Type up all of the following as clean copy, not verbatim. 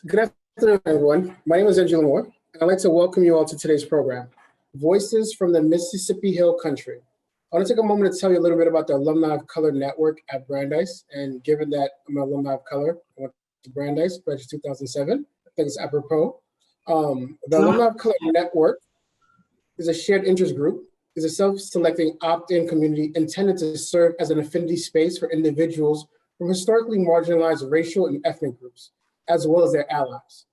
Good afternoon, everyone. My name is Angela Moore, and I'd like to welcome you all to today's program, Voices from the Mississippi Hill Country. I want to take a moment to tell you a little bit about the Alumni of Color Network at Brandeis, and given that I'm an alumni of color, I went to Brandeis, graduated 2007, I think it's apropos. The Alumni of Color Network is a shared interest group, is a self-selecting opt-in community intended to serve as an affinity space for individuals from historically marginalized racial and ethnic groups, as well as their allies.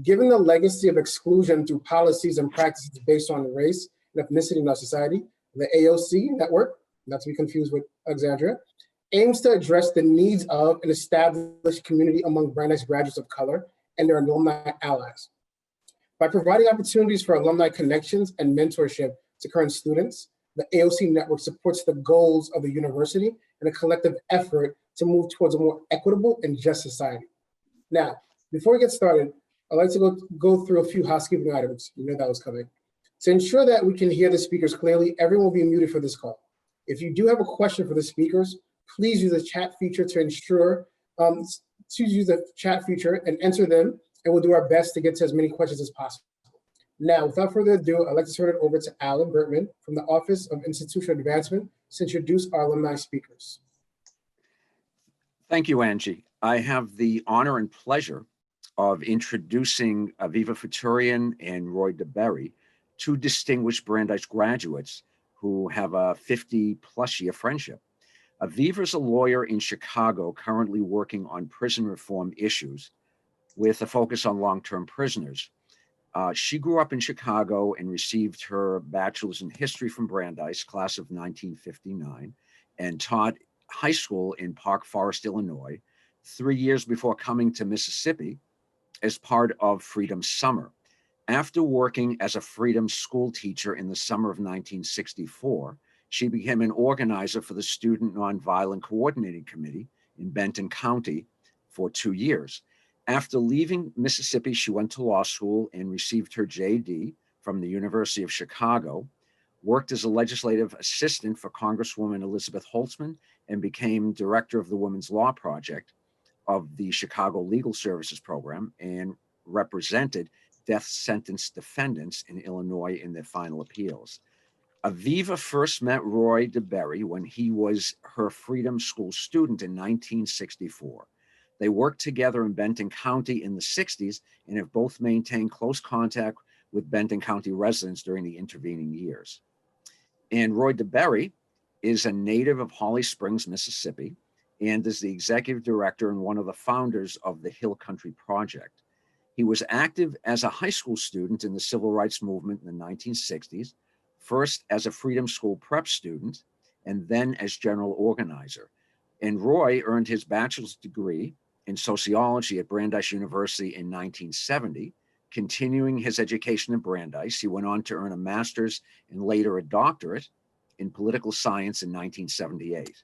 Given the legacy of exclusion through policies and practices based on race and ethnicity in our society, the AOC network, not to be confused with Alexandria, aims to address the needs of an established community among Brandeis graduates of color and their alumni allies. By providing opportunities for alumni connections and mentorship to current students, the AOC network supports the goals of the university and a collective effort to move towards a more equitable and just society. Now, before we get started, I'd like to go through a few housekeeping items. You know that was coming. To ensure that we can hear the speakers clearly, everyone will be muted for this call. If you do have a question for the speakers, please use the chat feature to ensure, use the chat feature and enter them, and we'll do our best to get to as many questions as possible. Now, without further ado, I'd like to turn it over to Alan Bertman from the Office of Institutional Advancement to introduce our alumni speakers. Thank you, Angie. I have the honor and pleasure of introducing Aviva Futurian and Roy DeBerry, two distinguished Brandeis graduates who have a 50-plus year friendship. Aviva is a lawyer in Chicago currently working on prison reform issues with a focus on long-term prisoners. She grew up in Chicago and received her bachelor's in history from Brandeis, class of 1959, and taught high school in Park Forest, Illinois, 3 years before coming to Mississippi as part of Freedom Summer. After working as a Freedom school teacher in the summer of 1964, she became an organizer for the Student Nonviolent Coordinating Committee in Benton County for 2 years. After leaving Mississippi, she went to law school and received her JD from the University of Chicago, worked as a legislative assistant for Congresswoman Elizabeth Holtzman, and became director of the Women's Law Project of the Chicago Legal Services Program and represented death sentence defendants in Illinois in their final appeals. Aviva first met Roy DeBerry when he was her Freedom School student in 1964. They worked together in Benton County in the 60s and have both maintained close contact with Benton County residents during the intervening years. And Roy DeBerry is a native of Holly Springs, Mississippi, and is the executive director and one of the founders of the Hill Country Project. He was active as a high school student in the civil rights movement in the 1960s, first as a Freedom School prep student, and then as general organizer. And Roy earned his bachelor's degree in sociology at Brandeis University in 1970. Continuing his education at Brandeis, he went on to earn a master's and later a doctorate in political science in 1978.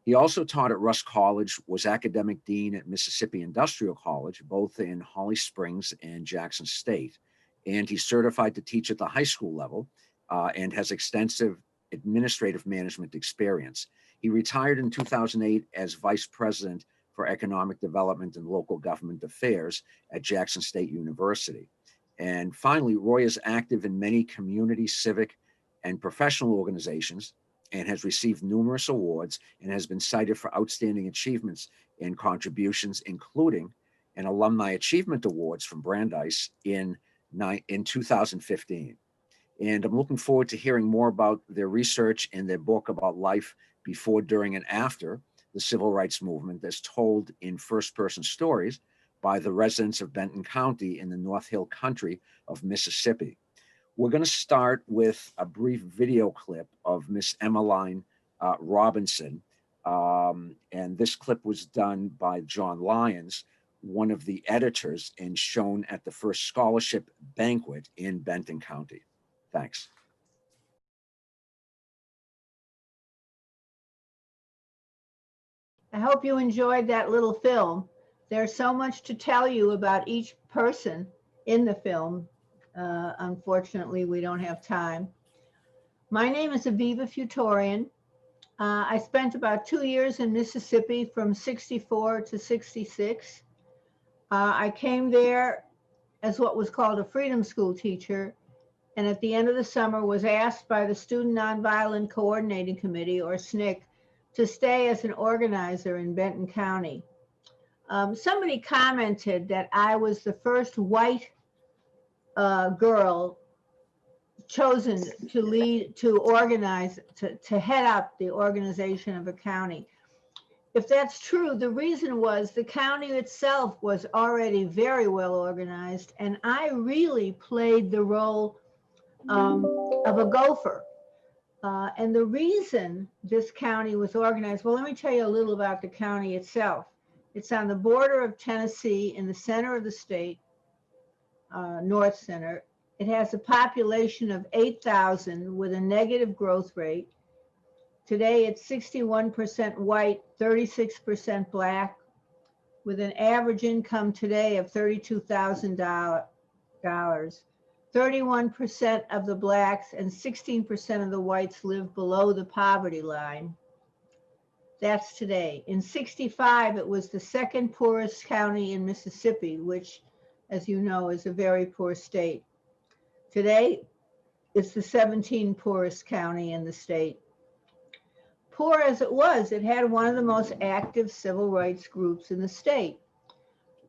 He also taught at Rusk College, was academic dean at Mississippi Industrial College, both in Holly Springs and Jackson State. And he's certified to teach at the high school level and has extensive administrative management experience. He retired in 2008 as vice president for economic development and local government affairs at Jackson State University. And finally, Roy is active in many community, civic, and professional organizations and has received numerous awards and has been cited for outstanding achievements and contributions, including an Alumni Achievement Awards from Brandeis in 2015. And I'm looking forward to hearing more about their research and their book about life before, during, and after the civil rights movement that's told in first-person stories by the residents of Benton County in the North Hill Country of Mississippi. We're going to start with a brief video clip of Miss Emmeline Robinson. And this clip was done by John Lyons, one of the editors, and shown at the first scholarship banquet in Benton County. Thanks. I hope you enjoyed that little film. There's so much to tell you about each person in the film. Unfortunately, we don't have time. My name is Aviva Futurian. I spent about 2 years in Mississippi from 64 to 66. I came there as what was called a Freedom School teacher, and at the end of the summer was asked by the Student Nonviolent Coordinating Committee, or SNCC, to stay as an organizer in Benton County. Somebody commented that I was the first white girl chosen to lead, to organize, to head up the organization of a county. If that's true, the reason was the county itself was already very well organized, and I really played the role of a gopher. And the reason this county was organized, well, let me tell you a little about the county itself. It's on the border of Tennessee in the center of the state, North Center. It has a population of 8,000 with a negative growth rate. Today, it's 61% white, 36% black, with an average income today of $32,000. 31% of the blacks and 16% of the whites live below the poverty line. That's today. In '65, it was the second poorest county in Mississippi, which, as you know, is a very poor state. Today, it's the 17th poorest county in the state. Poor as it was, it had one of the most active civil rights groups in the state.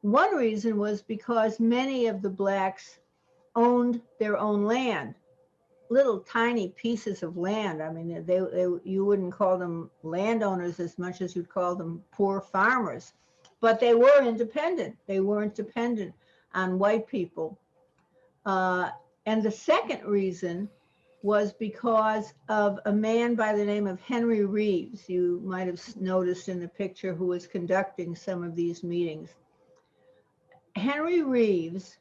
One reason was because many of the blacks owned their own land, little tiny pieces of land. I mean, you wouldn't call them landowners as much as you'd call them poor farmers, but they were independent. They weren't dependent on white people. And the second reason was because of a man by the name of Henry Reeves, you might have noticed in the picture, who was conducting some of these meetings. Henry Reeves,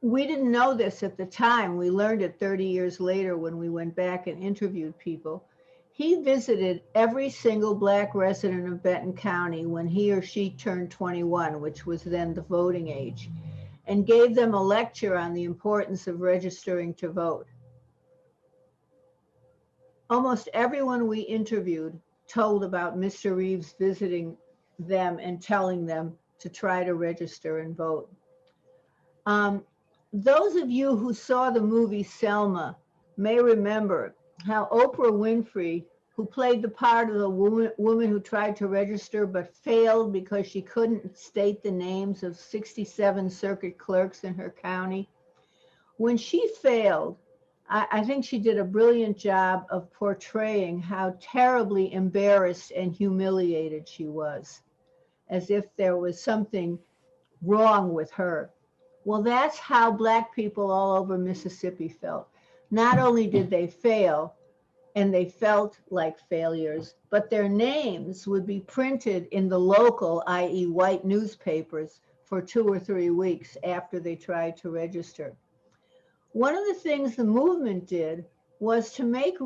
we didn't know this at the time. We learned it 30 years later when we went back and interviewed people. He visited every single black resident of Benton County when he or she turned 21, which was then the voting age, and gave them a lecture on the importance of registering to vote. Almost everyone we interviewed told about Mr. Reeves visiting them and telling them to try to register and vote. Those of you who saw the movie Selma may remember how Oprah Winfrey, who played the part of the woman who tried to register but failed because she couldn't state the names of 67 circuit clerks in her county, when she failed, I think she did a brilliant job of portraying how terribly embarrassed and humiliated she was, as if there was something wrong with her. Well, that's how black people all over Mississippi felt. Not only did they fail, and they felt like failures, but their names would be printed in the local, i.e. white newspapers, for 2 or 3 weeks after they tried to register. One of the things the movement did was to make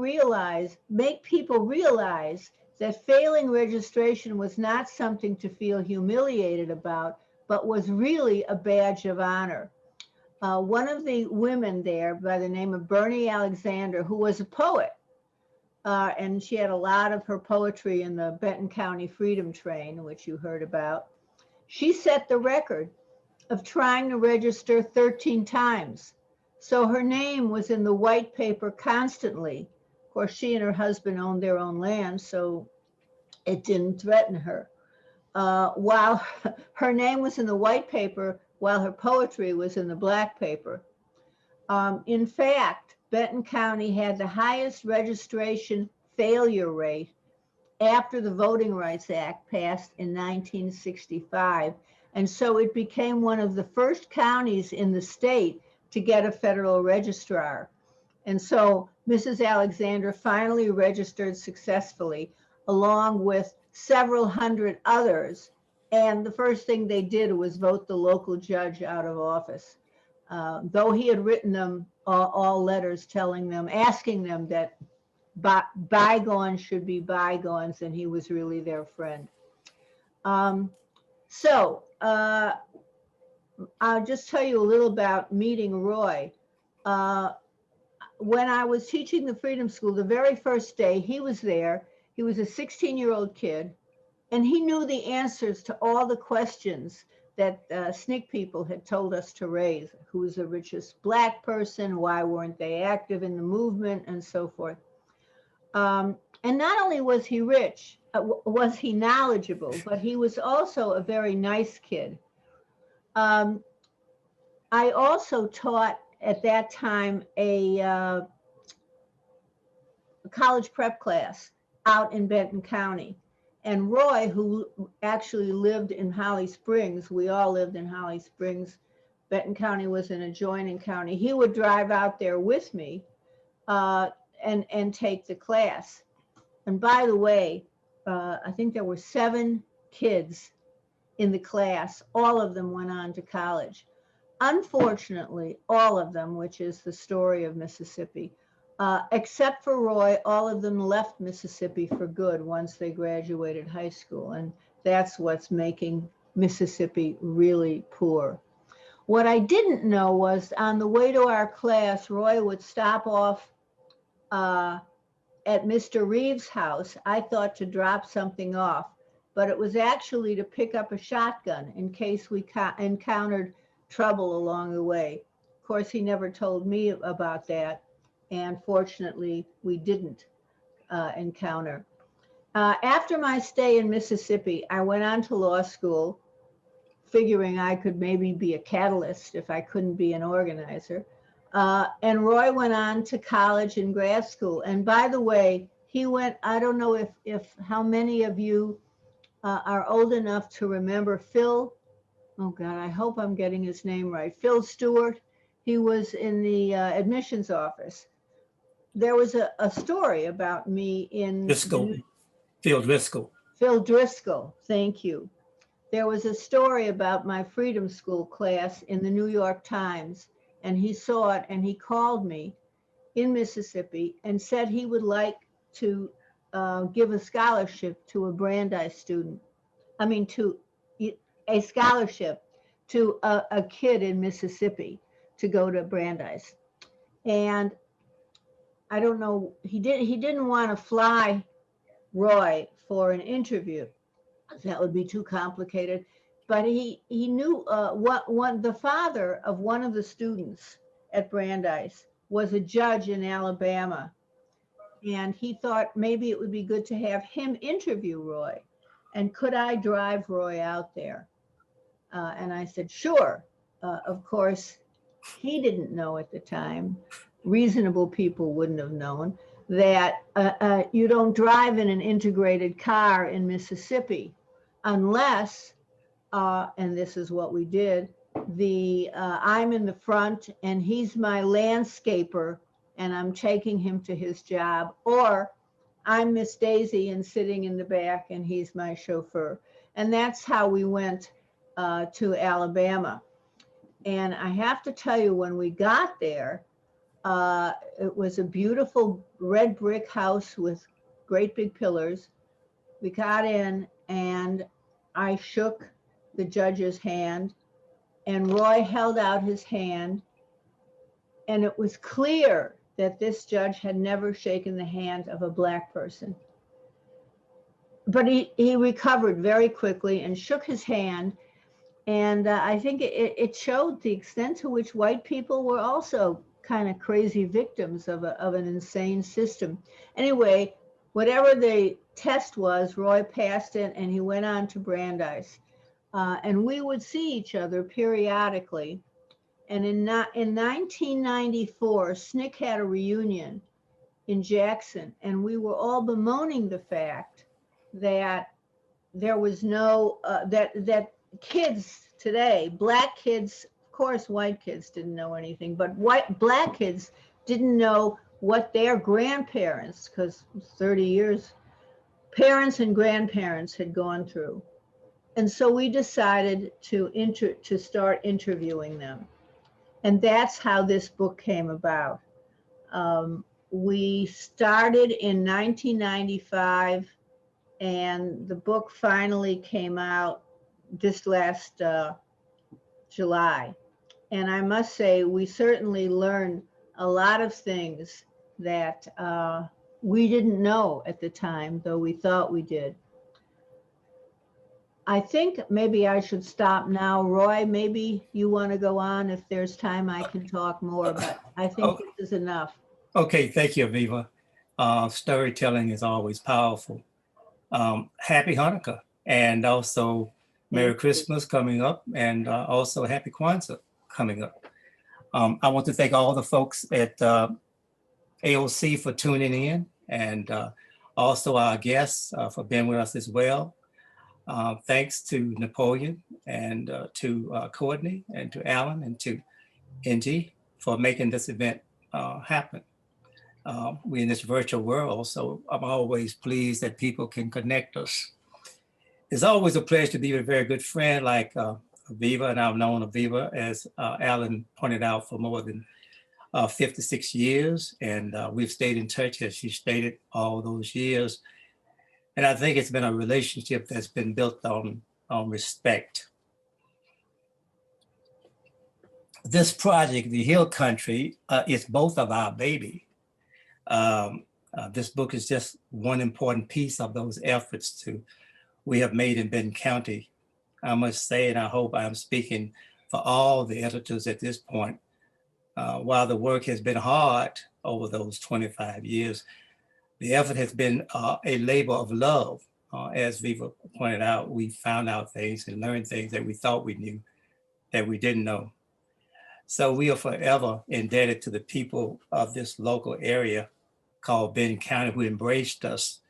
people realize that failing registration was not something to feel humiliated about, but was really a badge of honor. One of the women there, by the name of Bernie Alexander, who was a poet, and she had a lot of her poetry in the Benton County Freedom Train, which you heard about, she set the record of trying to register 13 times. So her name was in the white paper constantly. Of course, she and her husband owned their own land, so it didn't threaten her. While her name was in the white paper, while her poetry was in the black paper. In fact, Benton County had the highest registration failure rate after the Voting Rights Act passed in 1965. And so it became one of the first counties in the state to get a federal registrar. And so Mrs. Alexander finally registered successfully, along with several hundred others. And the first thing they did was vote the local judge out of office. Though he had written them all letters telling them, asking them that bygones should be bygones, and he was really their friend. I'll just tell you a little about meeting Roy. When I was teaching the Freedom School, the very first day he was there, he was a 16-year-old kid. And he knew the answers to all the questions that SNCC people had told us to raise. Who was the richest Black person? Why weren't they active in the movement? And so forth. And not only was he rich, was he knowledgeable, but he was also a very nice kid. I also taught at that time a college prep class out in Benton County. And Roy, who actually lived in Holly Springs, we all lived in Holly Springs. Benton County was an adjoining county. He would drive out there with me and take the class. And by the way, I think there were 7 kids in the class. All of them went on to college. Unfortunately, all of them, which is the story of Mississippi, except for Roy, all of them left Mississippi for good once they graduated high school. And that's what's making Mississippi really poor. What I didn't know was on the way to our class, Roy would stop off at Mr. Reeves' house. I thought to drop something off, but it was actually to pick up a shotgun in case we encountered trouble along the way. Of course, he never told me about that. And fortunately, we didn't encounter. After my stay in Mississippi, I went on to law school, figuring I could maybe be a catalyst if I couldn't be an organizer. And Roy went on to college and grad school. And by the way, he went, I don't know if how many of you are old enough to remember Phil, oh God, I hope I'm getting his name right, Phil Stewart. He was in the admissions office. There was a story about me in Driscoll, Phil Driscoll. Phil Driscoll, thank you. There was a story about my Freedom School class in the New York Times, and he saw it and he called me in Mississippi and said he would like to give a scholarship to a Brandeis student. I mean, to a scholarship to a kid in Mississippi to go to Brandeis. And I don't know, he didn't want to fly Roy for an interview. That would be too complicated. But he knew the father of one of the students at Brandeis was a judge in Alabama. And he thought maybe it would be good to have him interview Roy. And could I drive Roy out there? And I said, sure. Of course, he didn't know at the time, reasonable people wouldn't have known, that you don't drive in an integrated car in Mississippi unless, and this is what we did, I'm in the front and he's my landscaper and I'm taking him to his job, or I'm Miss Daisy and sitting in the back and he's my chauffeur. And that's how we went to Alabama. And I have to tell you, when we got there, it was a beautiful red brick house with great big pillars. We got in and I shook the judge's hand and Roy held out his hand, and it was clear that this judge had never shaken the hand of a Black person. But he recovered very quickly and shook his hand. And I think it showed the extent to which white people were also kind of crazy victims of an insane system. Anyway, whatever the test was, Roy passed it and he went on to Brandeis. And we would see each other periodically. And in 1994, SNCC had a reunion in Jackson, and we were all bemoaning the fact that there was no, that kids today, Black kids, of course, white kids didn't know anything, but Black kids didn't know what their grandparents, because 30 years, parents and grandparents had gone through. And so we decided to start interviewing them. And that's how this book came about. We started in 1995, and the book finally came out this last July. And I must say, we certainly learned a lot of things that we didn't know at the time, though we thought we did. I think maybe I should stop now. Roy, maybe you want to go on. If there's time, I can talk more, but I think Oh. this is enough. Okay, thank you, Aviva. Storytelling is always powerful. Happy Hanukkah, and also Merry Thank you. Christmas coming up, and also Happy Kwanzaa coming up. I want to thank all the folks at AOC for tuning in, and also our guests for being with us as well. Thanks to Napoleon and to Courtney and to Alan and to NG for making this event happen. We're in this virtual world, so I'm always pleased that people can connect us. It's always a pleasure to be with a very good friend like Aviva, and I've known Aviva, as Alan pointed out, for more than 56 years, and we've stayed in touch, as she stated, all those years. And I think it's been a relationship that's been built on respect. This project, The Hill Country, is both of our baby. This book is just one important piece of those efforts we have made in Benton County. I must say, and I hope I'm speaking for all the editors at this point, while the work has been hard over those 25 years, the effort has been a labor of love. As Viva pointed out, we found out things and learned things that we thought we knew that we didn't know. So we are forever indebted to the people of this local area called Benton County, who embraced us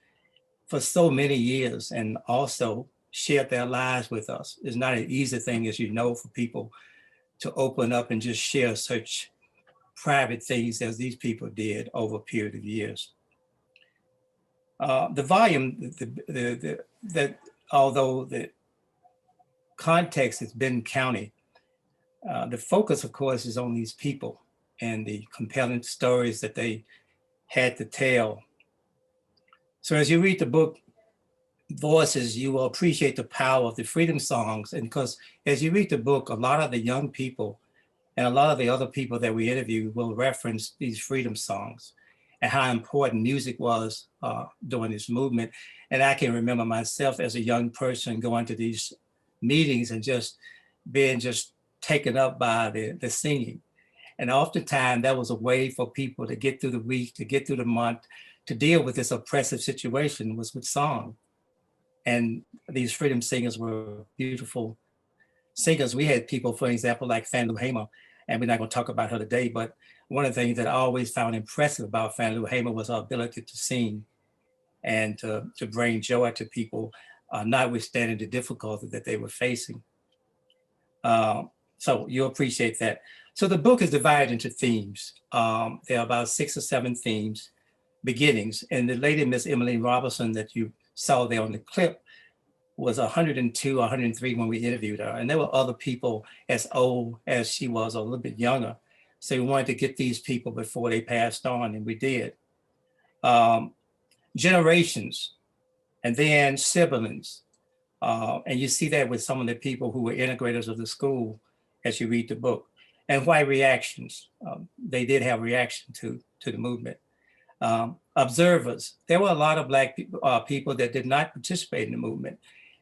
for so many years and also shared their lives with us. It's not an easy thing, as you know, for people to open up and just share such private things as these people did over a period of years. The volume, that although the context is Benton County, the focus, of course, is on these people and the compelling stories that they had to tell. So as you read the book, Voices, you will appreciate the power of the freedom songs. And because as you read the book, a lot of the young people and a lot of the other people that we interview will reference these freedom songs and how important music was during this movement. And I can remember myself as a young person going to these meetings and just being taken up by the singing. And oftentimes that was a way for people to get through the week, to get through the month, to deal with this oppressive situation was with song. And these freedom singers were beautiful singers. We had people, for example, like Fannie Lou Hamer, and we're not going to talk about her today, but one of the things that I always found impressive about Fannie Lou Hamer was her ability to sing and to bring joy to people, notwithstanding the difficulty that they were facing. So you'll appreciate that. So the book is divided into themes. There are about 6 or 7 themes, beginnings. And the lady, Miss Emily Robertson, that you saw there on the clip, was 102 or 103 when we interviewed her. And there were other people as old as she was, or a little bit younger. So we wanted to get these people before they passed on, and we did. Generations, and then siblings. And you see that with some of the people who were integrators of the school as you read the book. And why reactions? They did have reaction to the movement. Observers. There were a lot of Black people that did not participate in the movement.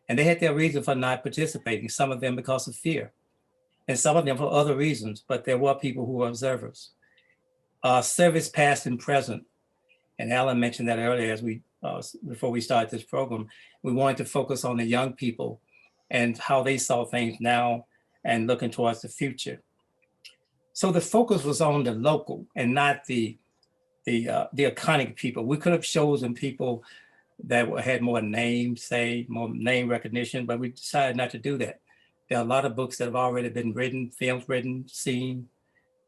And they had their reason for not participating, some of them because of fear, and some of them for other reasons, but there were people who were observers. Service past and present. And Alan mentioned that earlier as before we started this program. We wanted to focus on the young people and how they saw things now and looking towards the future. So the focus was on the local and not the iconic people. We could have chosen people that had more names, more name recognition, but we decided not to do that. There are a lot of books that have already been written, films written, seen,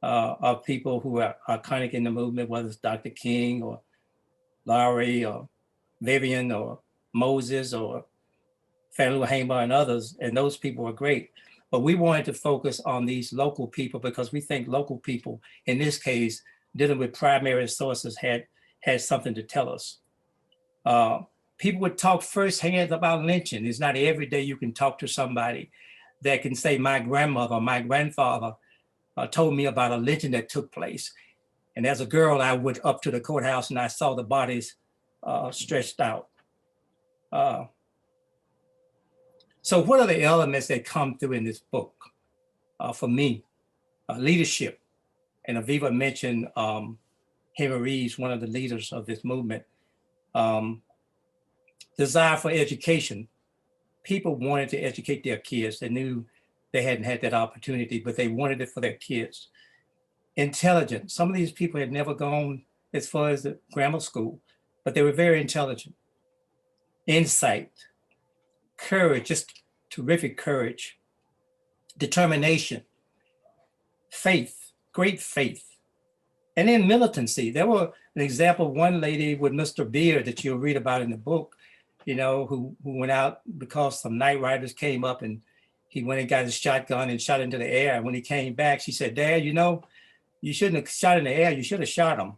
of people who are iconic in the movement, whether it's Dr. King or Lowry or Vivian or Moses or Fannie Lou Hamer and others, and those people were great. But we wanted to focus on these local people because we think local people, in this case, dealing with primary sources, had something to tell us. People would talk firsthand about lynching. It's not every day you can talk to somebody that can say, my grandmother or my grandfather told me about a lynching that took place. And as a girl, I went up to the courthouse and I saw the bodies stretched out. So what are the elements that come through in this book? For me, leadership. And Aviva mentioned Henry Reeves, one of the leaders of this movement. Desire for education. People wanted to educate their kids. They knew they hadn't had that opportunity, but they wanted it for their kids. Intelligent. Some of these people had never gone as far as the grammar school, but they were very intelligent. Insight, courage, just terrific courage, determination, faith, great faith. And then militancy. There were an example, one lady with Mr. Beard that you'll read about in the book, you know, who went out because some night riders came up and he went and got his shotgun and shot into the air. And when he came back, she said, Dad, you know, you shouldn't have shot in the air. You should have shot him.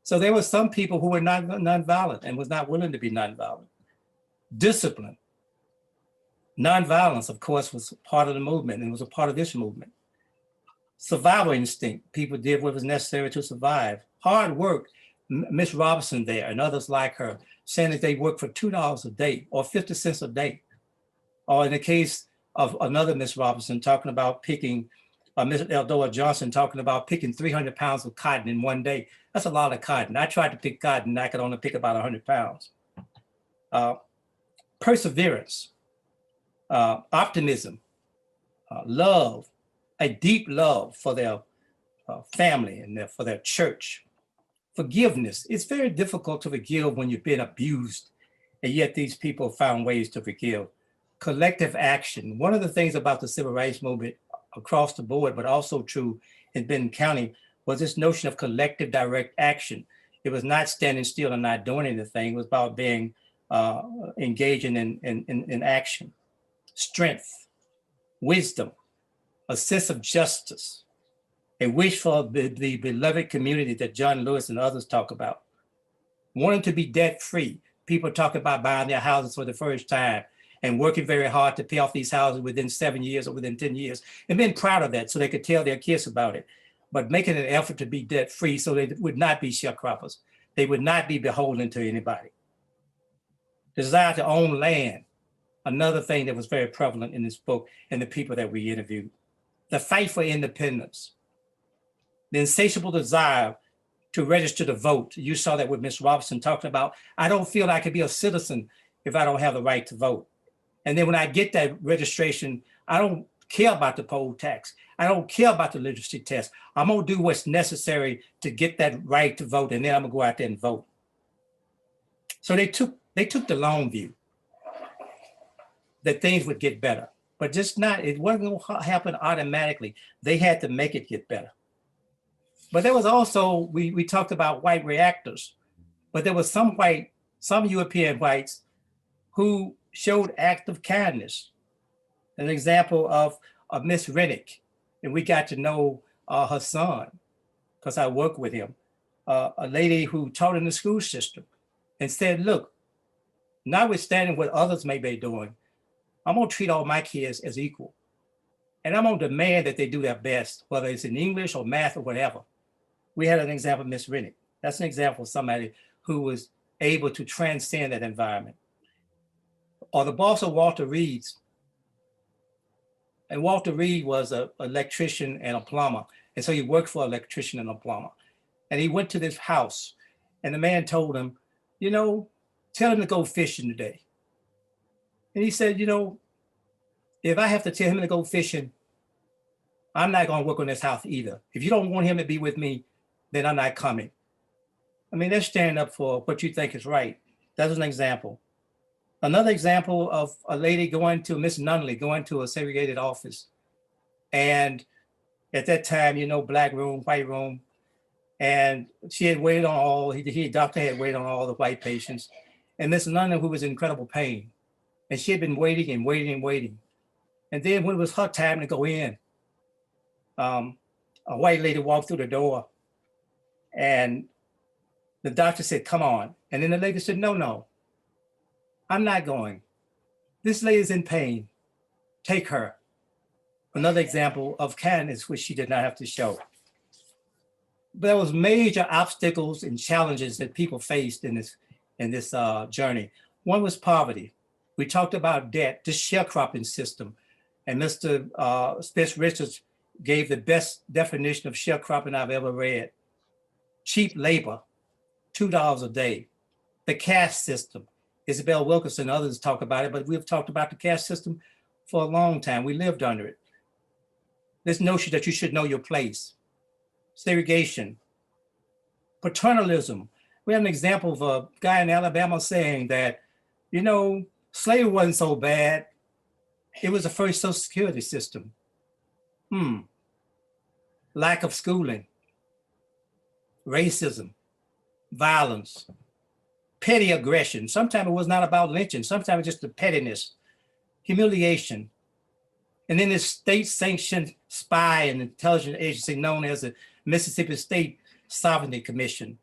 So there were some people who were not nonviolent and was not willing to be nonviolent. Discipline. Nonviolence, of course, was part of the movement and was a part of this movement. Survival instinct. People did what was necessary to survive. Hard work. Miss Robinson there and others like her saying that they work for $2 a day or 50 cents a day. Or in the case of another Miss Robinson talking about picking, Miss Eldora Johnson talking about picking 300 pounds of cotton in one day. That's a lot of cotton. I tried to pick cotton, I could only pick about 100 pounds. Perseverance, optimism, love, a deep love for their family and for their church. Forgiveness. It's very difficult to forgive when you've been abused, and yet these people found ways to forgive. Collective action. One of the things about the civil rights movement across the board, but also true in Benton County, was this notion of collective direct action. It was not standing still and not doing anything. It was about being engaging in action. Strength, wisdom, a sense of justice, a wish for the beloved community that John Lewis and others talk about. Wanting to be debt-free. People talk about buying their houses for the first time and working very hard to pay off these houses within 7 years or within 10 years, and being proud of that so they could tell their kids about it. But making an effort to be debt-free so they would not be sharecroppers. They would not be beholden to anybody. Desire to own land. Another thing that was very prevalent in this book and the people that we interviewed. The fight for independence. The insatiable desire to register to vote. You saw that with Ms. Robinson talking about, I don't feel I could be a citizen if I don't have the right to vote. And then when I get that registration, I don't care about the poll tax. I don't care about the literacy test. I'm gonna do what's necessary to get that right to vote, and then I'm gonna go out there and vote. So they took the long view that things would get better, but just not, it wasn't gonna happen automatically. They had to make it get better. But there was also, we talked about white reactors, but there was some European whites who showed acts of kindness. An example of Miss Rennick, and we got to know her son because I worked with him, a lady who taught in the school system and said, look, notwithstanding what others may be doing, I'm gonna treat all my kids as equal. And I'm gonna demand that they do their best, whether it's in English or math or whatever. We had an example of Miss Rennick. That's an example of somebody who was able to transcend that environment. Or the boss of Walter Reed's. And Walter Reed was an electrician and a plumber. And so he worked for an electrician and a plumber. And he went to this house and the man told him, you know, tell him to go fishing today. And he said, you know, if I have to tell him to go fishing, I'm not gonna work on this house either. If you don't want him to be with me, then I'm not coming. I mean, they're standing up for what you think is right. That's an example. Another example of a lady going to, Miss Nunley, going to a segregated office. And at that time, you know, black room, white room. And she had waited on all, doctor had waited on all the white patients. And Miss Nunley, who was in incredible pain. And she had been waiting and waiting and waiting. And then when it was her time to go in, a white lady walked through the door and the doctor said, come on. And then the lady said, no, I'm not going. This lady's in pain. Take her. Another example of kindness, which she did not have to show. But there was major obstacles and challenges that people faced in this journey. One was poverty. We talked about debt, the sharecropping system. And Mr. Spence Richards gave the best definition of sharecropping I've ever read. Cheap labor, $2 a day. The caste system. Isabel Wilkerson and others talk about it, but we've talked about the caste system for a long time. We lived under it. This notion that you should know your place. Segregation. Paternalism. We have an example of a guy in Alabama saying that, you know, slavery wasn't so bad. It was the first Social Security system. Lack of schooling, racism, violence, petty aggression. Sometimes it was not about lynching. Sometimes it was just the pettiness, humiliation. And then this state-sanctioned spy and intelligence agency known as the Mississippi State Sovereignty Commission.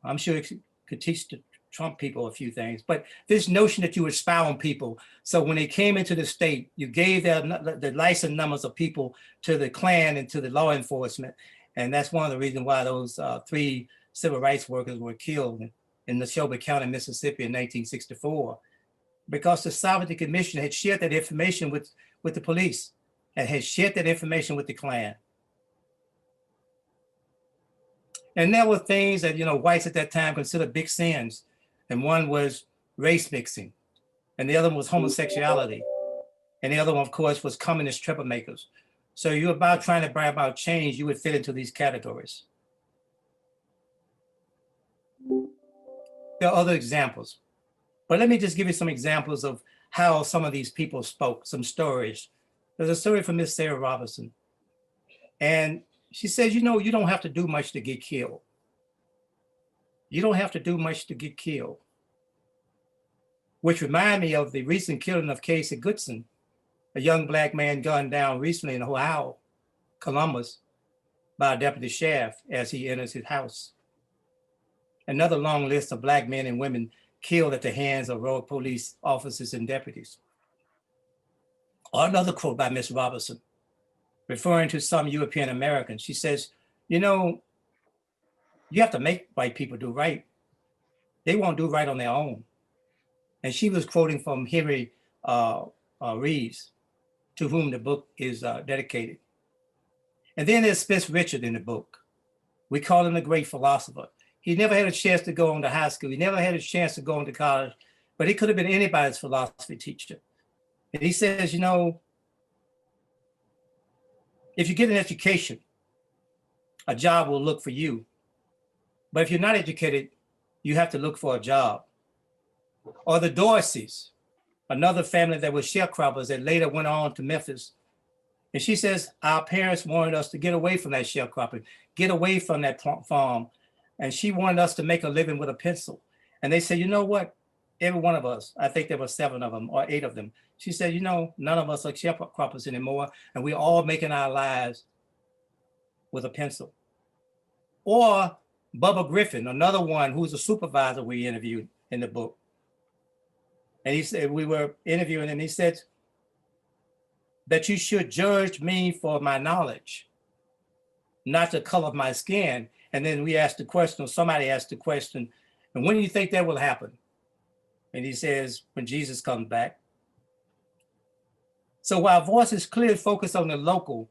I'm sure it could teach the Trump people a few things, but this notion that you would spy on people. So when they came into the state, you gave the license numbers of people to the Klan and to the law enforcement. And that's one of the reasons why those 3 civil rights workers were killed in Neshoba County, Mississippi in 1964, because the Sovereignty Commission had shared that information with the police and had shared that information with the Klan. And there were things that, you know, whites at that time considered big sins. And one was race mixing, and the other one was homosexuality. And the other one, of course, was communist troublemakers. So you're about trying to bring about change, you would fit into these categories. There are other examples, but let me just give you some examples of how some of these people spoke, some stories. There's a story from Miss Sarah Robinson. And she says, you know, you don't have to do much to get killed. You don't have to do much to get killed. Which remind me of the recent killing of Casey Goodson, a young Black man gunned down recently in Ohio, Columbus, by a deputy sheriff as he enters his house. Another long list of Black men and women killed at the hands of road police officers and deputies. Another quote by Miss Robinson, referring to some European Americans. She says, you know, you have to make white people do right. They won't do right on their own. And she was quoting from Henry Reeves, to whom the book is dedicated. And then there's Spence Richard in the book. We call him the great philosopher. He never had a chance to go on to high school. He never had a chance to go into college, but he could have been anybody's philosophy teacher. And he says, you know, if you get an education, a job will look for you. But if you're not educated, you have to look for a job. Or the Dorseys, another family that was sharecroppers that later went on to Memphis. And she says, our parents wanted us to get away from that sharecropping, get away from that farm. And she wanted us to make a living with a pencil. And they said, you know what? Every one of us, I think there were 7 of them or 8 of them. She said, you know, none of us are sharecroppers anymore. And we're all making our lives with a pencil. Or Bubba Griffin, another one who's a supervisor we interviewed in the book. And he said, we were interviewing him, he said that you should judge me for my knowledge, not the color of my skin. And then we asked the question, or somebody asked the question, and when do you think that will happen? And he says, when Jesus comes back. So while voices clearly focus on the local,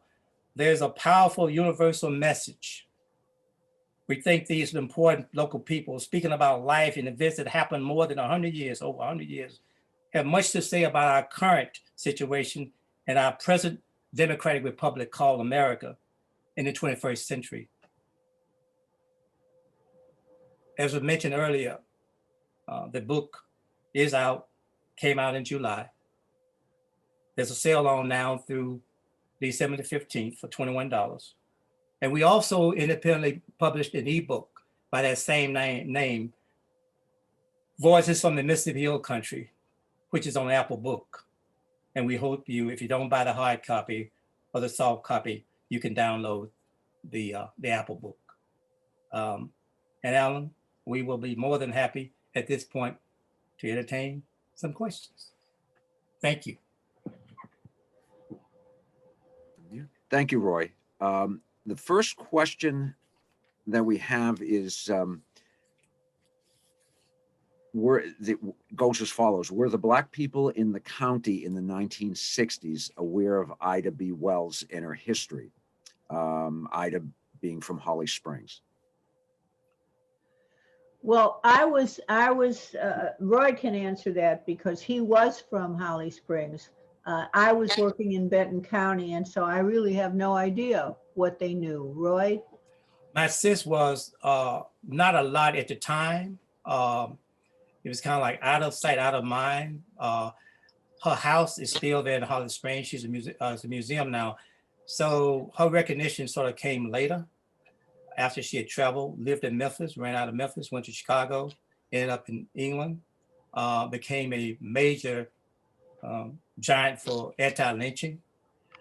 there's a powerful universal message. We think these important local people speaking about life and events that happened more than 100 years, over 100 years, have much to say about our current situation and our present democratic republic called America in the 21st century. As was mentioned earlier, the book is out, came out in July. There's a sale on now through December the 15th for $21. And we also independently published an ebook by that same name, Voices from the Mississippi Hill Country, which is on Apple Book. And we hope you, if you don't buy the hard copy or the soft copy, you can download the Apple Book. And Alan, we will be more than happy at this point to entertain some questions. Thank you. Thank you, Roy. The first question that we have is, goes as follows. Were the Black people in the county in the 1960s aware of Ida B. Wells and her history? Ida being from Holly Springs. Well, Roy can answer that because he was from Holly Springs. I was working in Benton County, and so I really have no idea what they knew. Roy? My sis was not a lot at the time. It was kind of like out of sight, out of mind. Her house is still there in Holly Springs. She's it's a museum now. So her recognition sort of came later after she had traveled, lived in Memphis, ran out of Memphis, went to Chicago, ended up in England, became a major giant for anti-lynching.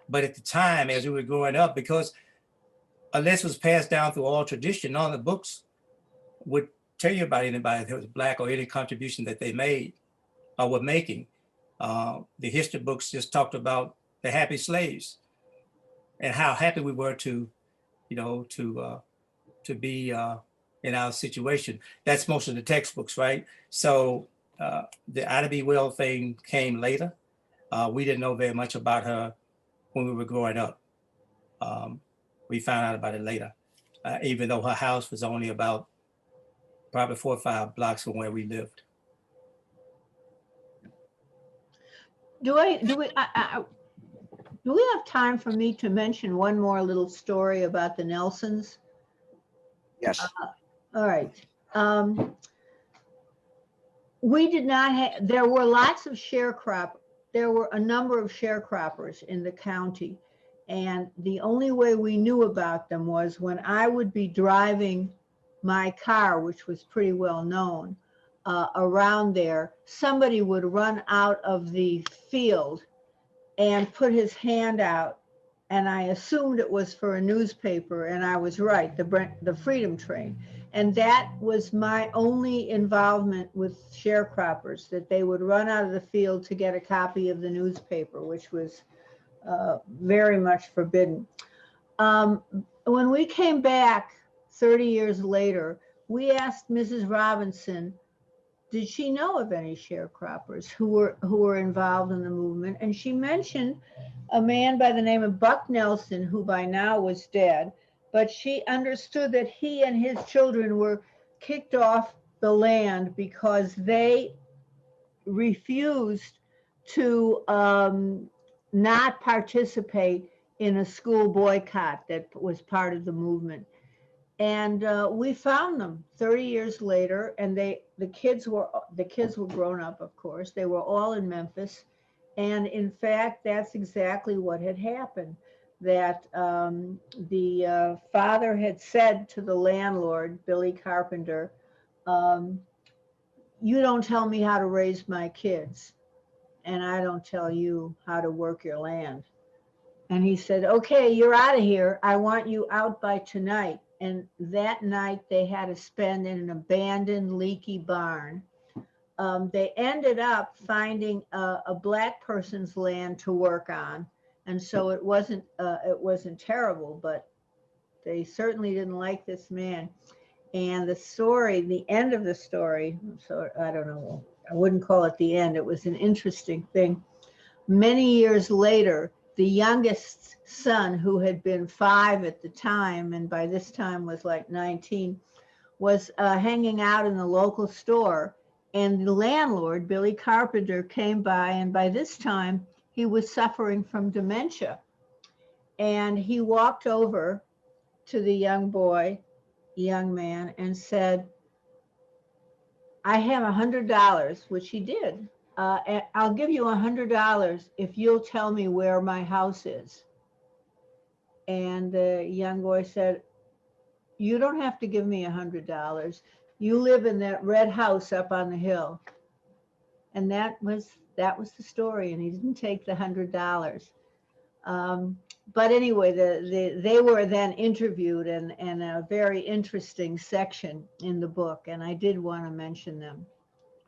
But at the time, as we were growing up, because unless it was passed down through oral tradition, none of the books would tell you about anybody that was Black or any contribution that they made or were making. The history books just talked about the happy slaves and how happy we were to be in our situation. That's most of the textbooks, right? So the Ida B. Wells thing came later. We didn't know very much about her when we were growing up. We found out about it later, even though her house was only about probably 4 or 5 blocks from where we lived. Do we have time for me to mention one more little story about the Nelsons? Yes. All right. We did not have, there were lots of sharecroppers. There were a number of sharecroppers in the county. And the only way we knew about them was when I would be driving my car, which was pretty well known, around there, somebody would run out of the field and put his hand out. And I assumed it was for a newspaper, and I was right, the Freedom Train. And that was my only involvement with sharecroppers, that they would run out of the field to get a copy of the newspaper, which was very much forbidden. When we came back 30 years later, we asked Mrs. Robinson, did she know of any sharecroppers who were involved in the movement? And she mentioned a man by the name of Buck Nelson, who by now was dead, but she understood that he and his children were kicked off the land because they refused to not participate in a school boycott that was part of the movement. And we found them 30 years later, and the kids were grown up, of course. They were all in Memphis. And in fact, that's exactly what had happened, that the father had said to the landlord, Billy Carpenter, you don't tell me how to raise my kids, and I don't tell you how to work your land. And he said, okay, you're out of here. I want you out by tonight. And that night they had to spend in an abandoned, leaky barn. They ended up finding a Black person's land to work on. And so it wasn't terrible, but they certainly didn't like this man. And the story, the end of the story, so I don't know, I wouldn't call it the end. It was an interesting thing. Many years later, the youngest son, who had been 5 at the time, and by this time was like 19, was hanging out in the local store. And the landlord, Billy Carpenter, came by, and by this time he was suffering from dementia. And he walked over to the young man, and said, I have $100, which he did. And I'll give you $100 if you'll tell me where my house is. And the young boy said, you don't have to give me $100. You live in that red house up on the hill. And that was the story. And he didn't take the $100. But anyway, they were then interviewed in a very interesting section in the book. And I did want to mention them.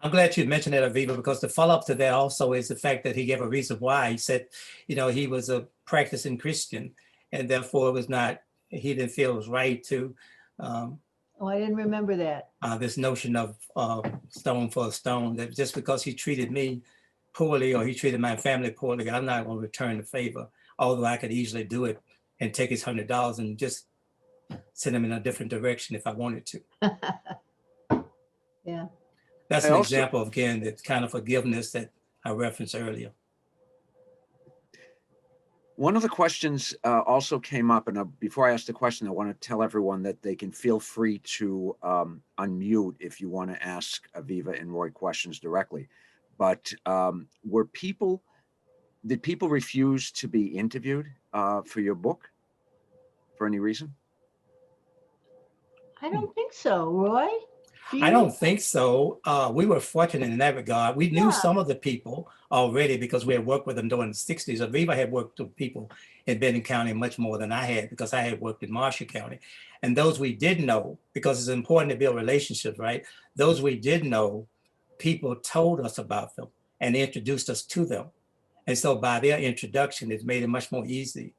I'm glad you mentioned that, Aviva, because the follow-up to that also is the fact that he gave a reason why. He said, he was a practicing Christian, and therefore he didn't feel it was right to Oh, I didn't remember that. This notion of stone for a stone, that just because he treated me poorly or he treated my family poorly, I'm not going to return the favor, although I could easily do it and take his $100 and just send him in a different direction if I wanted to. Yeah. That's I an also- example, again, that kind of forgiveness that I referenced earlier. One of the questions also came up, and before I ask the question, I want to tell everyone that they can feel free to unmute if you want to ask Aviva and Roy questions directly. But did people refuse to be interviewed for your book for any reason? I don't think so, Roy. Do I you? don't think so. We were fortunate in that regard. We knew Yeah. some of the people already because we had worked with them during the 60s. Aviva had worked with people in Benton County much more than I had because I had worked in Marshall County. And those we did know, because it's important to build relationships, right? Those we did know, people told us about them and introduced us to them. And so by their introduction, it's made it much more easy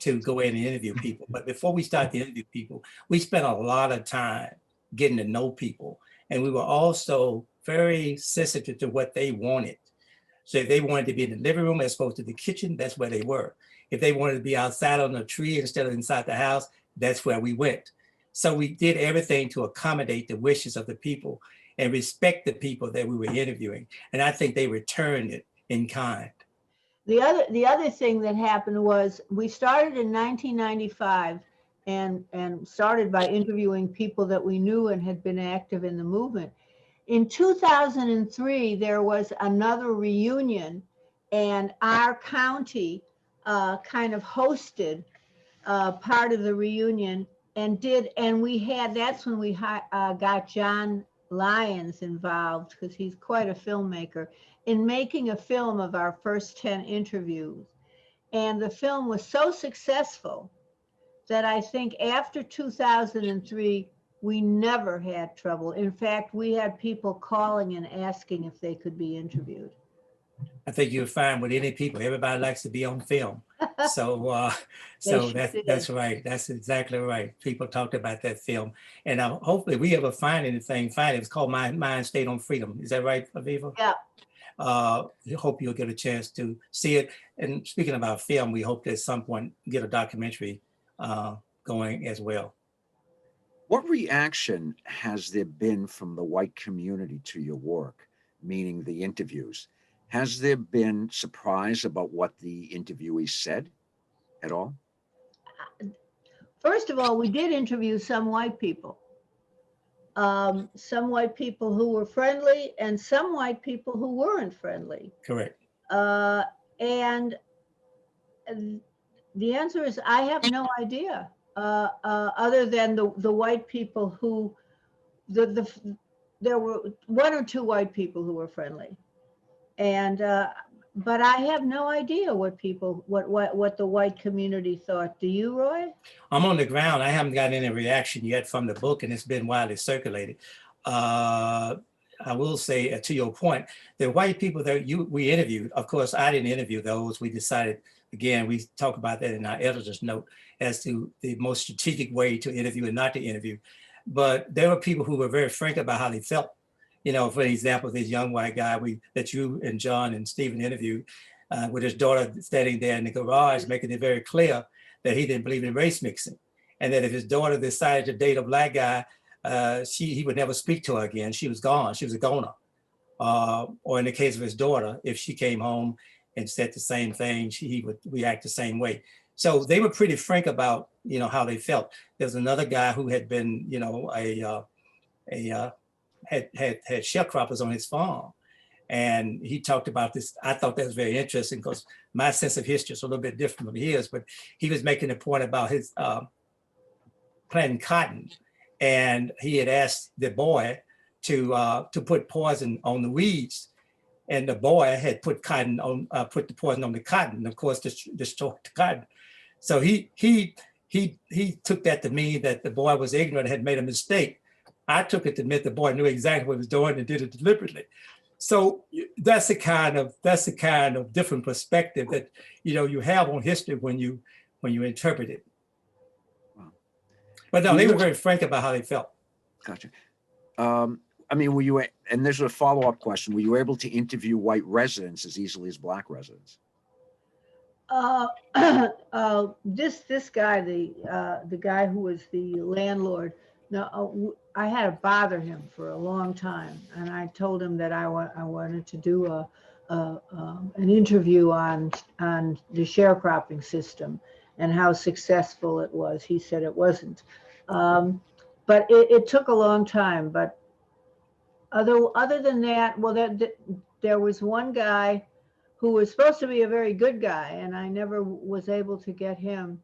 to go in and interview people. But before we start to interview people, we spent a lot of time getting to know people. And we were also very sensitive to what they wanted. So if they wanted to be in the living room as opposed to the kitchen, that's where they were. If they wanted to be outside on a tree instead of inside the house, that's where we went. So we did everything to accommodate the wishes of the people and respect the people that we were interviewing. And I think they returned it in kind. The other thing that happened was we started in 1995 and started by interviewing people that we knew and had been active in the movement. In 2003, there was another reunion, and our county kind of hosted part of the reunion that's when we got John Lyons involved, because he's quite a filmmaker, in making a film of our first 10 interviews. And the film was so successful that I think after 2003, we never had trouble. In fact, we had people calling and asking if they could be interviewed. I think you'll find with any people, everybody likes to be on film. So They sure that's did. right. That's exactly right. People talked about that film. And hopefully we ever find anything, fine. It's called My Mind Stayed on Freedom. Is that right, Aviva? Yeah. Hope you'll get a chance to see it. And speaking about film, we hope to at some point get a documentary going as well. What reaction has there been from the white community to your work, meaning the interviews? Has there been surprise about what the interviewees said at all? First of all, we did interview some white people. Some white people who were friendly and some white people who weren't friendly. Correct. And the answer is, I have no idea, other than the white people who, there were one or two white people who were friendly. And, but I have no idea what the white community thought. Do you, Roy? I'm on the ground. I haven't gotten any reaction yet from the book, and it's been widely circulated. I will say, to your point, the white people that we interviewed, of course, I didn't interview those. We decided, again, we talk about that in our editor's note as to the most strategic way to interview and not to interview. But there were people who were very frank about how they felt. You know, for example, this young white guy that you and John and Stephen interviewed with his daughter standing there in the garage, making it very clear that he didn't believe in race mixing. And that if his daughter decided to date a black guy, he would never speak to her again. She was gone. She was a goner. Or in the case of his daughter, if she came home and said the same thing, he would react the same way. So they were pretty frank about, you know, how they felt. There's another guy who had been, you know, had sharecroppers on his farm. And he talked about this. I thought that was very interesting because my sense of history is a little bit different from his, but he was making a point about his planting cotton. And he had asked the boy to put poison on the weeds. And the boy had put the poison on the cotton, and of course, destroyed the cotton. So he took that to mean that the boy was ignorant and had made a mistake. I took it to admit the boy knew exactly what he was doing and did it deliberately. So that's the kind of different perspective that, you know, you have on history when you interpret it. Wow. But no, they were very frank about how they felt. Gotcha. I mean, were you, and there's a follow-up question, were you able to interview white residents as easily as black residents? Uh, this guy, the guy who was the landlord, no, I had to bother him for a long time, and I told him that I wanted to do an interview on the sharecropping system and how successful it was. He said it wasn't, but it took a long time. But other than that, well, there was one guy who was supposed to be a very good guy, and I never was able to get him.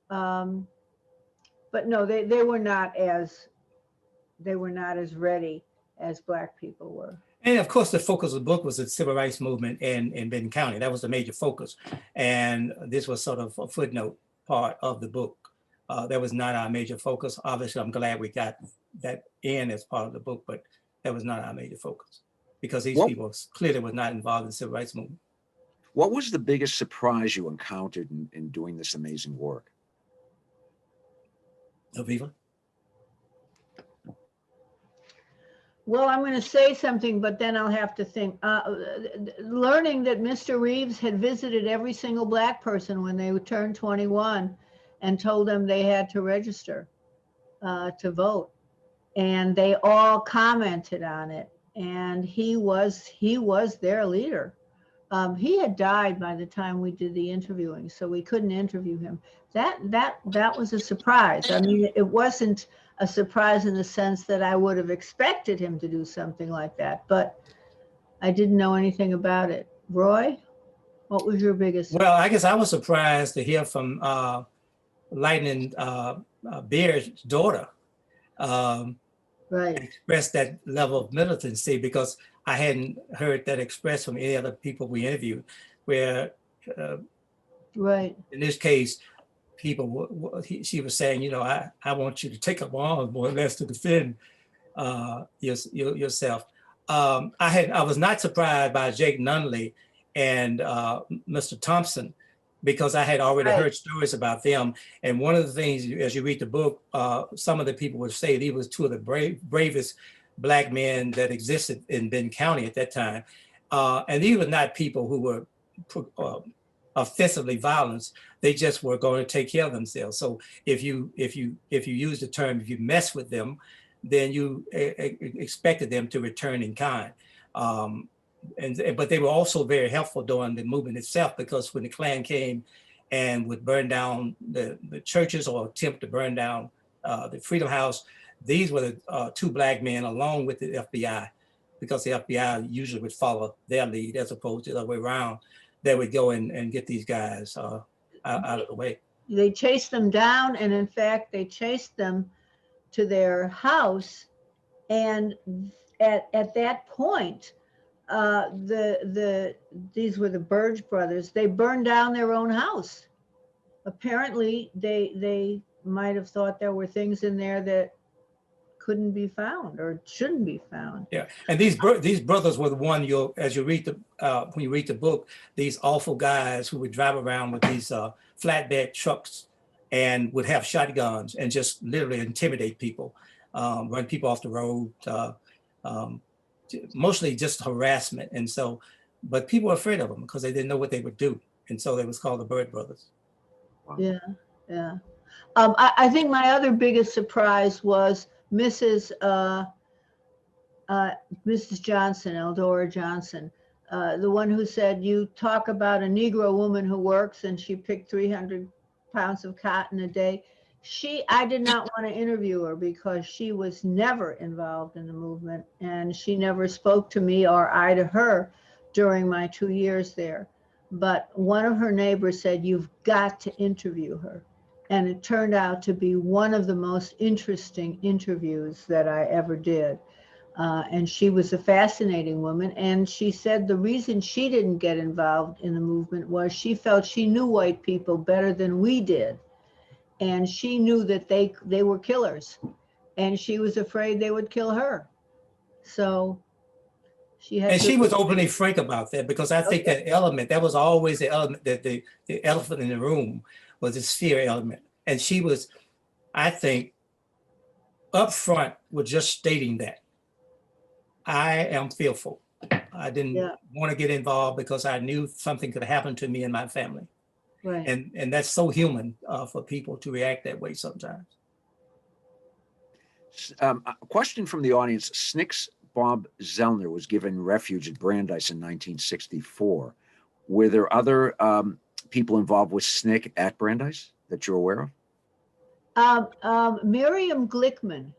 But no, they were not as ready as black people were. And of course, the focus of the book was the civil rights movement in Benton County. That was the major focus. And this was sort of a footnote part of the book. That was not our major focus. Obviously, I'm glad we got that in as part of the book, but that was not our major focus because these people clearly were not involved in the civil rights movement. What was the biggest surprise you encountered in doing this amazing work? Aviva? Well, I'm going to say something, but then I'll have to think. Learning that Mr. Reeves had visited every single black person when they turned 21 and told them they had to register to vote. And they all commented on it. And he was their leader. He had died by the time we did the interviewing, so we couldn't interview him. That was a surprise. I mean, it wasn't a surprise in the sense that I would have expected him to do something like that, but I didn't know anything about it. Roy, what was your biggest? Well, I guess I was surprised to hear from Lightning Beard's daughter Right. express that level of militancy, because I hadn't heard that expressed from any other people we interviewed, where Right. in this case, she was saying, you know, I want you to take up arms more or less to defend yourself. I was not surprised by Jake Nunley and Mr. Thompson, because I had already heard stories about them. And one of the things, as you read the book, some of the people would say he was two of the bravest black men that existed in Benton County at that time. And these were not people who were offensively violent. They just were going to take care of themselves. So if you use the term, if you mess with them, then you expected them to return in kind. But they were also very helpful during the movement itself, because when the Klan came and would burn down the churches or attempt to burn down the Freedom House, these were the two black men along with the FBI, because the FBI usually would follow their lead as opposed to the other way around. They would go and get these guys out of the way. They chased them down, and in fact, they chased them to their house. And at that point, these were the Burge brothers. They burned down their own house. Apparently, they might have thought there were things in there that couldn't be found or shouldn't be found. Yeah, and these brothers were the one as you read when you read the book, these awful guys who would drive around with these flatbed trucks and would have shotguns and just literally intimidate people, run people off the road, mostly just harassment. And so, but people were afraid of them because they didn't know what they would do. And so they was called the Bird Brothers. Wow. Yeah. I think my other biggest surprise was Mrs. Johnson, Eldora Johnson, the one who said, you talk about a Negro woman who works and she picked 300 pounds of cotton a day. I did not want to interview her because she was never involved in the movement, and she never spoke to me or I to her during my 2 years there. But one of her neighbors said, you've got to interview her. And it turned out to be one of the most interesting interviews that I ever did. And she was a fascinating woman. And she said the reason she didn't get involved in the movement was she felt she knew white people better than we did. And she knew that they were killers. And she was afraid they would kill her. So she had. And she was openly frank about that, because I think that was always the element, that the elephant in the room was this fear element. And she was, I think, up front with just stating that I am fearful. I didn't Yeah. want to get involved because I knew something could happen to me and my family. Right. And that's so human for people to react that way sometimes. A question from the audience. SNCC's Bob Zellner was given refuge at Brandeis in 1964. Were there other people involved with SNCC at Brandeis that you're aware of? Miriam Glickman.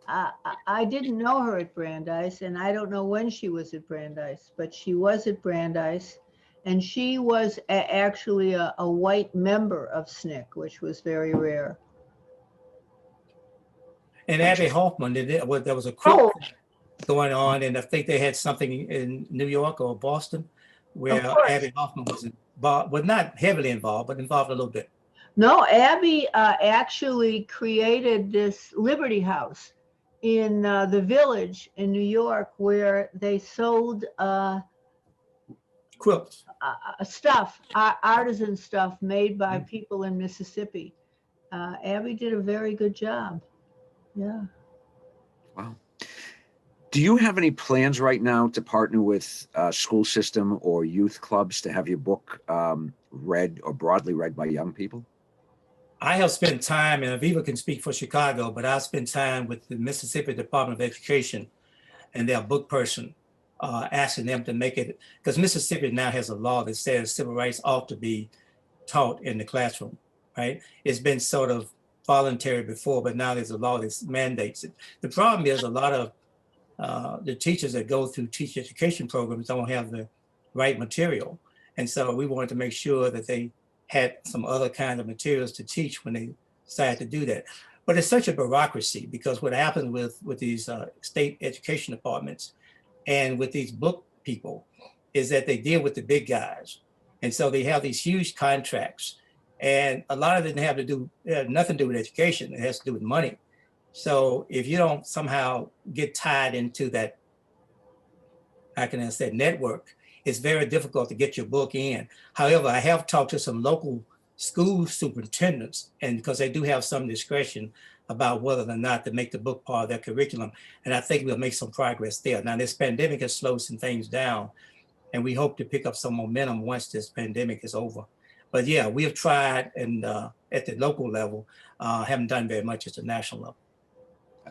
I didn't know her at Brandeis, and I don't know when she was at Brandeis, but she was at Brandeis, and she was actually a white member of SNCC, which was very rare. And Abby Hoffman, there was a quilt going on, and I think they had something in New York or Boston where Abby Hoffman was involved, well, not heavily involved, but involved a little bit. No, Abby actually created this Liberty House in the Village in New York, where they sold quilts, stuff, artisan stuff made by people in Mississippi. Abby did a very good job. Yeah. Wow. Do you have any plans right now to partner with school system or youth clubs to have your book read or broadly read by young people? I have spent time, and Aviva can speak for Chicago, but I spent time with the Mississippi Department of Education and their book person, asking them to make it, because Mississippi now has a law that says civil rights ought to be taught in the classroom, right? It's been sort of voluntary before, but now there's a law that mandates it. The problem is a lot of the teachers that go through teacher education programs don't have the right material. And so we wanted to make sure that they had some other kind of materials to teach when they decided to do that. But it's such a bureaucracy, because what happens with these state education departments and with these book people is that they deal with the big guys. And so they have these huge contracts, and a lot of it have nothing to do with education. It has to do with money. So if you don't somehow get tied into that, how can I say, network, it's very difficult to get your book in. However, I have talked to some local school superintendents, and because they do have some discretion about whether or not to make the book part of their curriculum. And I think we'll make some progress there. Now, this pandemic has slowed some things down, and we hope to pick up some momentum once this pandemic is over. But yeah, we have tried, and at the local level, haven't done very much at the national level.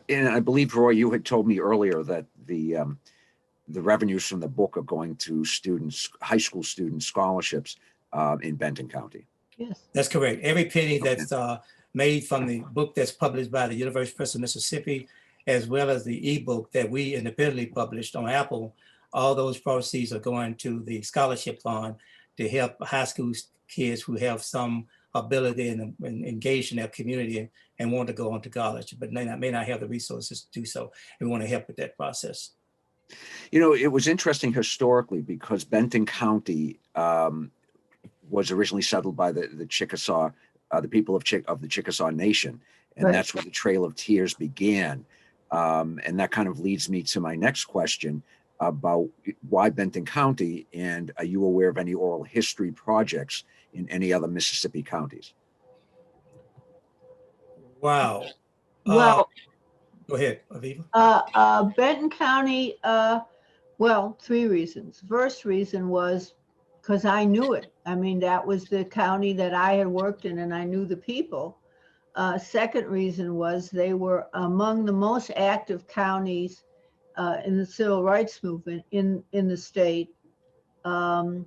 And I believe, Roy, you had told me earlier that the revenues from the book are going to students, high school student scholarships in Benton County. Yes, that's correct. Every penny that's made from the book that's published by the University Press of Mississippi, as well as the ebook that we independently published on Apple, all those proceeds are going to the scholarship fund to help high school kids who have some ability and engaged in their community and want to go on to college, but may not have the resources to do so. And we want to help with that process. You know, it was interesting historically because Benton County was originally settled by the Chickasaw, the people of the Chickasaw Nation, and right. That's where the Trail of Tears began. And that kind of leads me to my next question about why Benton County, and are you aware of any oral history projects in any other Mississippi counties? Wow. Well, go ahead, Aviva. Benton County, well, 3 reasons. First reason was because I knew it. I mean, that was the county that I had worked in, and I knew the people. Second reason was they were among the most active counties in the civil rights movement in the state. And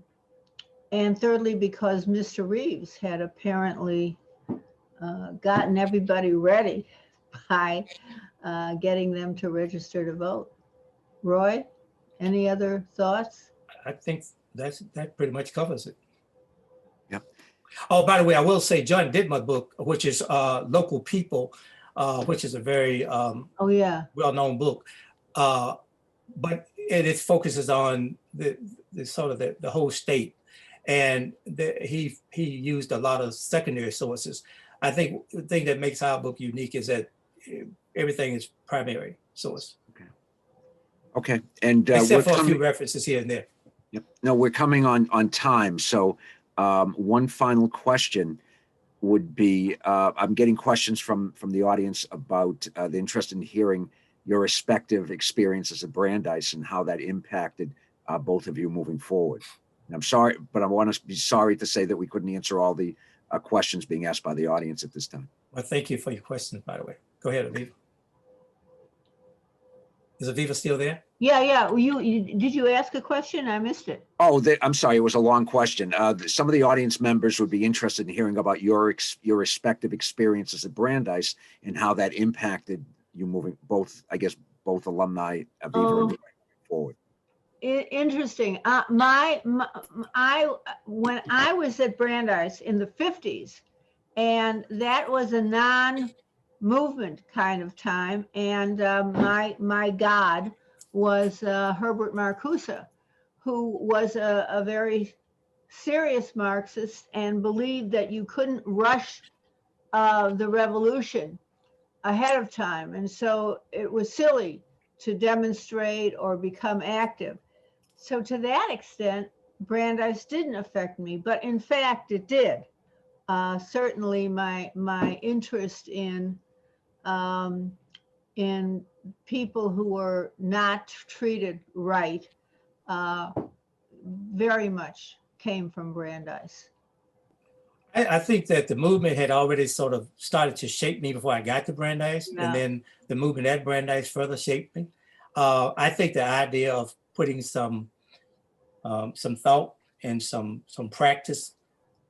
thirdly, because Mr. Reeves had apparently gotten everybody ready by getting them to register to vote. Roy, any other thoughts? I think that pretty much covers it. Yeah. Oh, by the way, I will say John did my book, which is Local People, which is a very well-known book. But it focuses on the sort of the whole state. And he used a lot of secondary sources. I think the thing that makes our book unique is that everything is primary source. Okay. And except for a few references here and there. Yep. No, we're coming on time. So one final question. would be, I'm getting questions from the audience about the interest in hearing your respective experiences at Brandeis and how that impacted both of you moving forward. And I'm sorry, but I want to be sorry to say that we couldn't answer all the questions being asked by the audience at this time. Well, thank you for your questions, by the way. Go ahead, Aviva. Is Aviva still there? Yeah. Did you ask a question? I missed it. Oh, I'm sorry. It was a long question. Some of the audience members would be interested in hearing about your respective experiences at Brandeis and how that impacted you moving both, I guess, both alumni of Aviva and moving forward. Interesting. When I was at Brandeis in the 50s, and that was a non-movement kind of time, and my God was Herbert Marcuse, who was a very serious Marxist and believed that you couldn't rush the revolution ahead of time, and so it was silly to demonstrate or become active. So to that extent, Brandeis didn't affect me, but in fact it did. Certainly my interest in people who were not treated right very much came from Brandeis. I think that the movement had already sort of started to shape me before I got to Brandeis, Yeah. and then the movement at Brandeis further shaped me. I think the idea of putting some thought and some practice,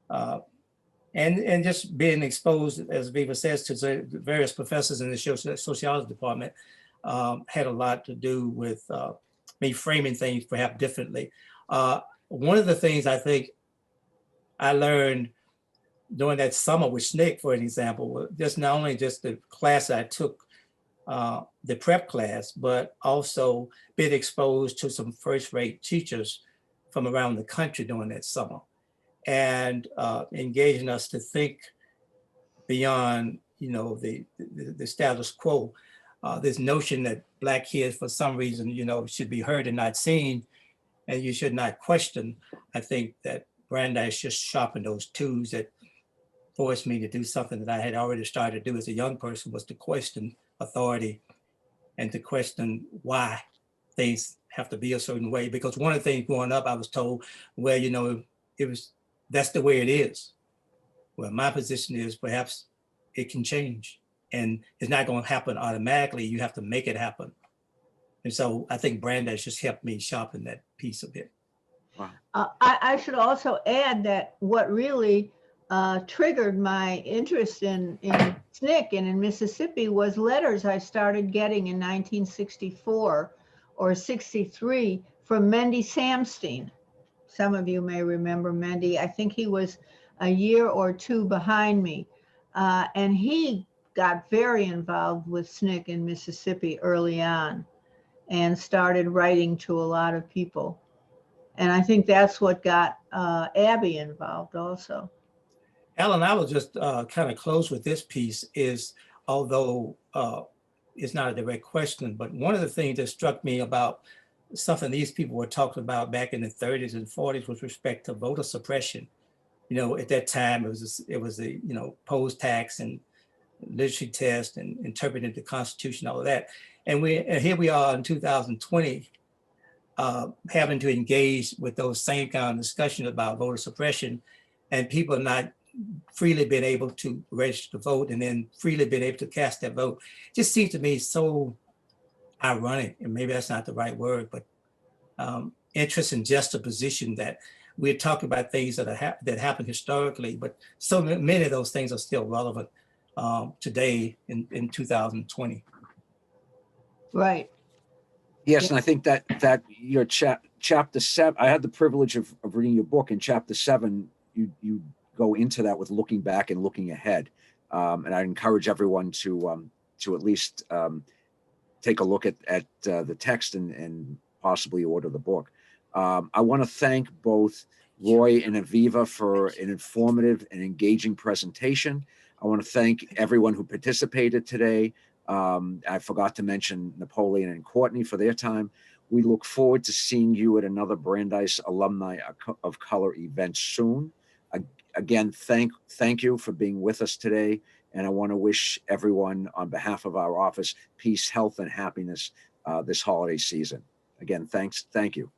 and just being exposed, as Viva says, to the various professors in the sociology department had a lot to do with me framing things perhaps differently. One of the things I think I learned during that summer with SNCC, for an example, just not only just the class I took, the prep class, but also been exposed to some first-rate teachers from around the country during that summer, and engaging us to think beyond, the status quo. This notion that Black kids, for some reason, should be heard and not seen, and you should not question. I think that Brandeis just sharpened those tools that forced me to do something that I had already started to do as a young person, was to question authority and to question why things have to be a certain way. Because one of the things growing up, I was told, well, that's the way it is. Well, my position is perhaps it can change, and it's not going to happen automatically. You have to make it happen. And so I think Brandeis just helped me sharpen that piece a bit. Wow. I should also add that what really triggered my interest in SNCC and in Mississippi was letters I started getting in 1964 or 63 from Mendy Samstein. Some of you may remember Mendy. I think he was a year or two behind me. And he got very involved with SNCC in Mississippi early on and started writing to a lot of people. And I think that's what got Abby involved also. Alan, I will just kind of close with this piece is, although it's not a direct question, but one of the things that struck me about something these people were talking about back in the 30s and 40s with respect to voter suppression. At that time, it was a poll tax and literacy test and interpreting the Constitution, all of that. And here we are in 2020, having to engage with those same kind of discussions about voter suppression, and people not freely been able to register to vote and then freely been able to cast their vote. It just seems to me so ironic, and maybe that's not the right word, but interest in juxtaposition that we're talking about things that happened historically, but so many of those things are still relevant today in 2020. Right. Yes, and I think that your chapter 7, I had the privilege of reading your book. In chapter 7, you go into that with looking back and looking ahead. And I encourage everyone to at least take a look at the text and possibly order the book. I want to thank both Roy and Aviva for an informative and engaging presentation. I want to thank everyone who participated today. I forgot to mention Napoleon and Courtney for their time. We look forward to seeing you at another Brandeis Alumni of Color event soon. again, thank you for being with us today. And I want to wish everyone on behalf of our office peace, health, and happiness this holiday season. Again, thank you.